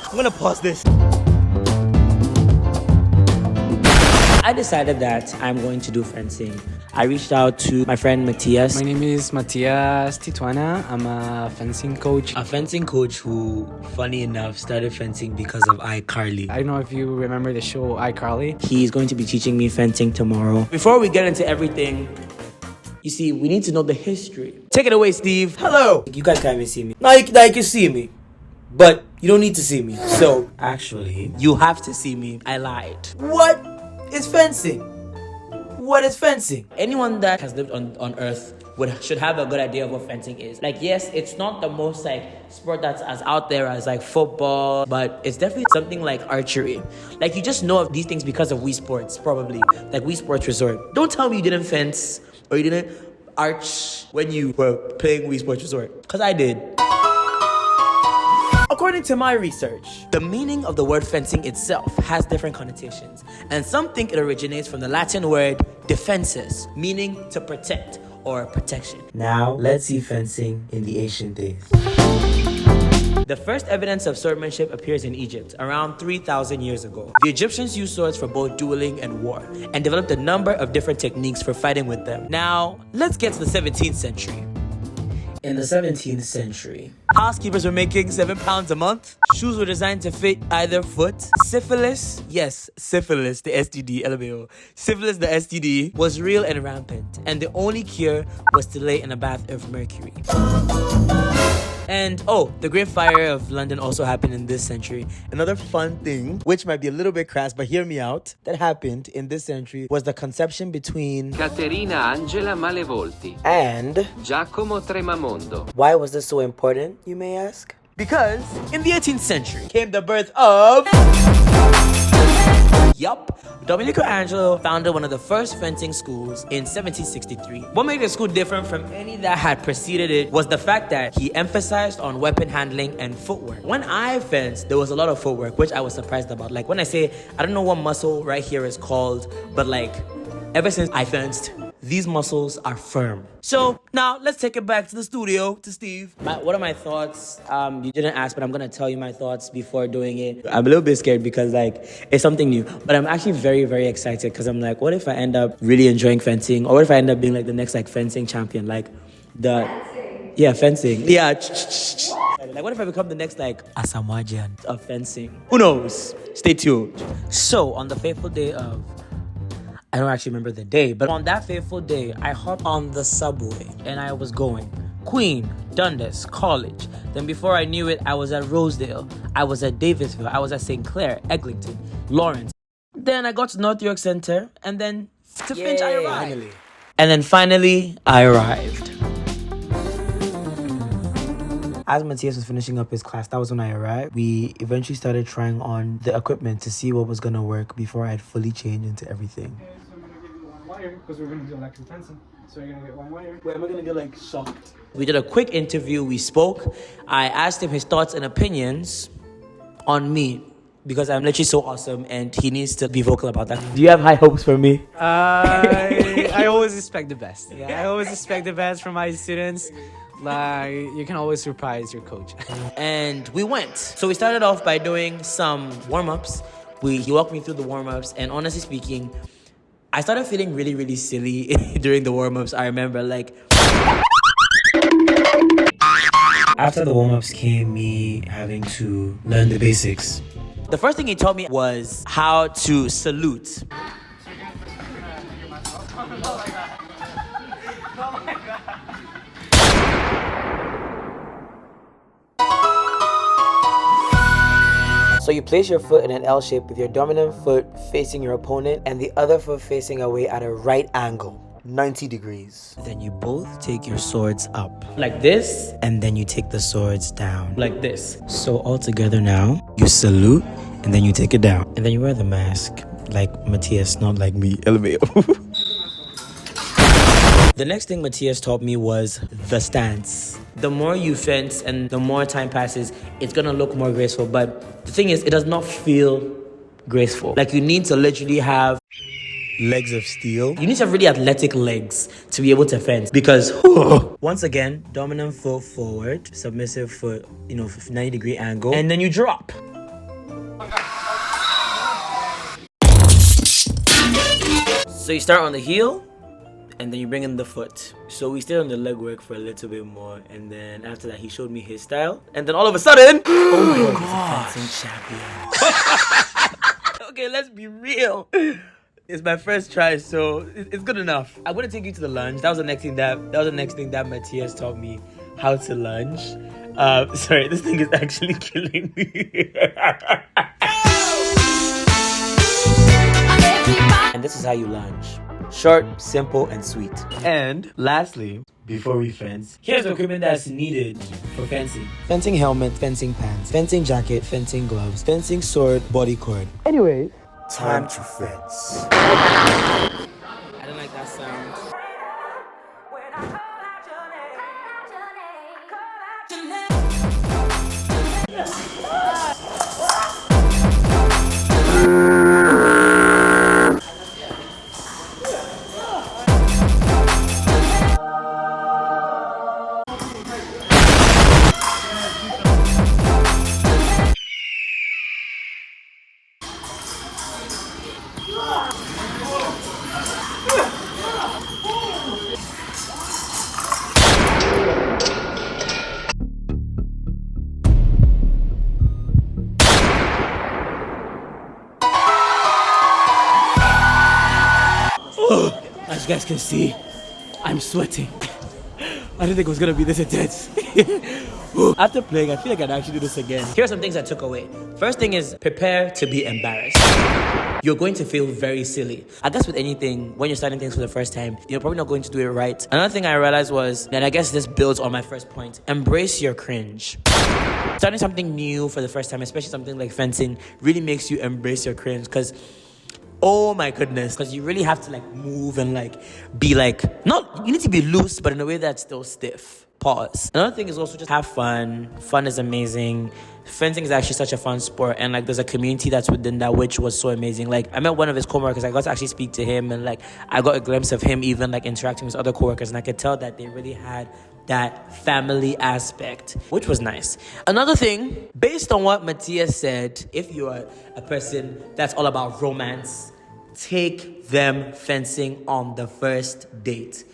I'm gonna pause this. I decided that I'm going to do fencing. I reached out to my friend Matthias. My name is Matthias Tituana. I'm a fencing coach. A fencing coach who, funny enough, started fencing because of iCarly. I don't know if you remember the show iCarly. He's going to be teaching me fencing tomorrow. Before we get into everything, you see, we need to know the history. Take it away, Steve. Hello. You guys can't even see me. Now you can see me, but you don't need to see me. So, Actually, you have to see me. I lied. what is fencing? What is fencing? Anyone that has lived on Earth should have a good idea of what fencing is. Like, yes, it's not the most sport that's as out there as football, but it's definitely something like archery. Like, you just know of these things because of Wii Sports, probably. Like Wii Sports Resort. Don't tell me you didn't fence or you didn't arch when you were playing Wii Sports Resort, because I did. According to my research, the meaning of the word fencing itself has different connotations, and some think it originates from the Latin word defensus, meaning to protect or protection. Now, let's see fencing in the ancient days. The first evidence of swordsmanship appears in Egypt around 3,000 years ago. The Egyptians used swords for both dueling and war, and developed a number of different techniques for fighting with them. Now, let's get to the 17th century. In the 17th century, housekeepers were making 7 pounds a month. Shoes were designed to fit either foot. Syphilis, yes, syphilis, the STD, LMAO. Syphilis, the STD, was real and rampant, and the only cure was to lay in a bath of mercury. And the Great Fire of London also happened in this century. Another fun thing, which might be a little bit crass, but hear me out, that happened in this century was the conception between Caterina Angela Malevolti And Giacomo Tremamondo. why was this so important, you may ask? because in the 18th century came the birth of... Yup, Domenico Angelo founded one of the first fencing schools in 1763. What made the school different from any that had preceded it was the fact that he emphasized on weapon handling and footwork. When I fenced, there was a lot of footwork, which I was surprised about. Like, when I say, I don't know what muscle right here is called, but ever since I fenced, these muscles are firm. So now let's take it back to the studio, to Steve. What are my thoughts? You didn't ask, but I'm gonna tell you my thoughts before doing it. I'm a little bit scared because it's something new, but I'm actually very, very excited because I'm what if I end up really enjoying fencing, or what if I end up being the next fencing champion, fencing. Yeah, fencing. Yeah. What if I become the next Asamoah of fencing? Who knows? Stay tuned. So on the fateful day of, I don't actually remember the day, but on that fateful day, I hopped on the subway and I was going Queen, Dundas, College. Then before I knew it, I was at Rosedale. I was at Davisville. I was at St. Clair, Eglinton, Lawrence. Then I got to North York Center, and then to Finch, I arrived. Finally. And then finally, I arrived. As Matthias was finishing up his class, that was when I arrived. We eventually started trying on the equipment to see what was gonna work before I had fully changed into everything. Okay, so I'm gonna give you one wire because we're gonna do electric fencing. So you're gonna get one wire. Wait, am I gonna get shocked? We did a quick interview, we spoke. I asked him his thoughts and opinions on me because I'm literally so awesome and he needs to be vocal about that. Do you have high hopes for me? I always expect the best. Yeah, I always expect the best from my students. You can always surprise your coach. And we went. So we started off by doing some warm-ups. He walked me through the warm-ups, and honestly speaking, I started feeling really, really silly during the warm-ups. I remember after the warm-ups came me having to learn the basics. The first thing he taught me was how to salute. So you place your foot in an L shape with your dominant foot facing your opponent and the other foot facing away at a right angle, 90 degrees. Then you both take your swords up like this, and then you take the swords down like this. So all together now, you salute and then you take it down. And then you wear the mask like Matthias, not like me. LMAO. The next thing Matthias taught me was the stance. The more you fence and the more time passes, it's gonna look more graceful. But the thing is, it does not feel graceful. You need to literally have legs of steel. You need to have really athletic legs to be able to fence. Because, once again, dominant foot forward, submissive foot, 90-degree angle. And then you drop. So you start on the heel, and then you bring in the foot. So we stayed on the leg work for a little bit more, and then after that he showed me his style, and then all of a sudden, oh my god, he's a fencing champion. Okay, let's be real. It's my first try, so it's good enough. I'm gonna take you to the lunge. That was the next thing that Matthias taught me how to lunge. Sorry, this thing is actually killing me. And this is how you lunge. Short, simple, and sweet. And lastly, before we fence, here's the equipment that's needed for fencing. Fencing helmet, fencing pants, fencing jacket, fencing gloves, fencing sword, body cord. Anyways, time to fence. I don't like that sound. As you guys can see, I'm sweating. I didn't think it was gonna be this intense. After playing, I feel like I'd actually do this again. Here are some things I took away. First thing is, prepare to be embarrassed. You're going to feel very silly. I guess with anything, when you're starting things for the first time, you're probably not going to do it right. Another thing I realized was that I guess this builds on my first point. Embrace your cringe. Starting something new for the first time, especially something like fencing, really makes you embrace your cringe, because oh my goodness, because you really have to like move and like be like, you need to be loose, but in a way that's still stiff. Pause. Another thing is also just have fun. Fun is amazing. Fencing is actually such a fun sport, and like there's a community that's within that, which was so amazing. Like I met one of his coworkers, I got to actually speak to him, and like I got a glimpse of him even like interacting with other coworkers, and I could tell that they really had that family aspect, which was nice. Another thing, based on what Matthias said, if you are a person that's all about romance, take them fencing on the first date.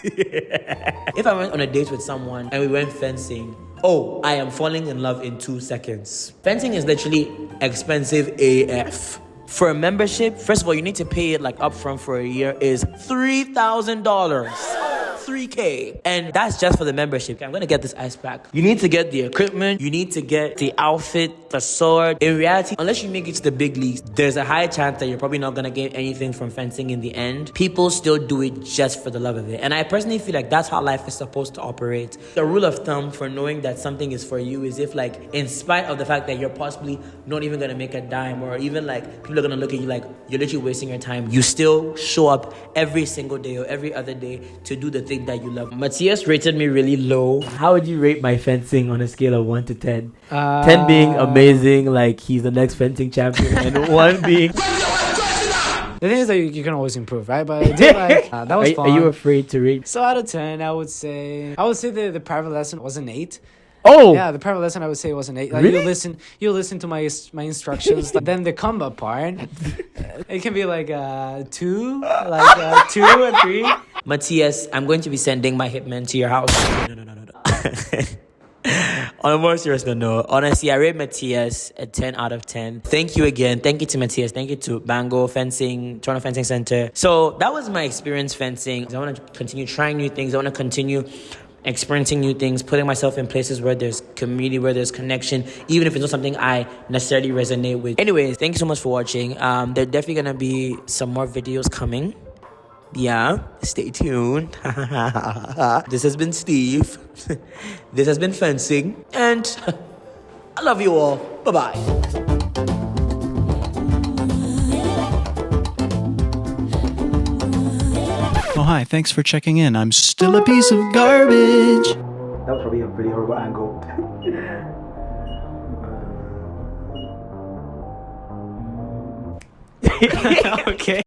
If I went on a date with someone and we went fencing, oh, I am falling in love in 2 seconds. Fencing is literally expensive AF. For a membership, first of all, you need to pay it like upfront for a year is $3,000. 3K, and that's just for the membership. I'm gonna get this ice pack. You need to get the equipment, you need to get the outfit, the sword. In reality, unless you make it to the big leagues, there's a high chance that you're probably not gonna get anything from fencing in the end. People still do it just for the love of it, and I personally feel like that's how life is supposed to operate. The rule of thumb for knowing that something is for you is if, like, in spite of the fact that you're possibly not even gonna make a dime, or even like people are gonna look at you like you're literally wasting your time, you still show up every single day or every other day to do the thing that you love. Matthias rated me really low. How would you rate my fencing on a scale of 1 to 10? 10 being amazing, like he's the next fencing champion, and 1 being... The thing is that you can always improve, right? But I did like that was fun. Are you afraid to rate? So out of 10, I would say the private lesson was an 8. Oh yeah, the private lesson I would say was an 8. Like, really? You listen to my instructions. Then the combat part, it can be like 2, like 2 and 3. Matthias, I'm going to be sending my hitman to your house. No. On a more serious note, honestly, I rate Matthias a 10 out of 10. Thank you again. Thank you to Matthias. Thank you to Bango Fencing, Toronto Fencing Center. So that was my experience fencing. I want to continue trying new things. I want to continue experiencing new things, putting myself in places where there's community, where there's connection, even if it's not something I necessarily resonate with. Anyways, thank you so much for watching. There are definitely gonna be some more videos coming. Yeah, stay tuned. This has been Steve. This has been fencing, and I love you all. Bye-bye. Oh, hi, thanks for checking in. I'm still a piece of garbage. That was probably a really horrible angle. Okay.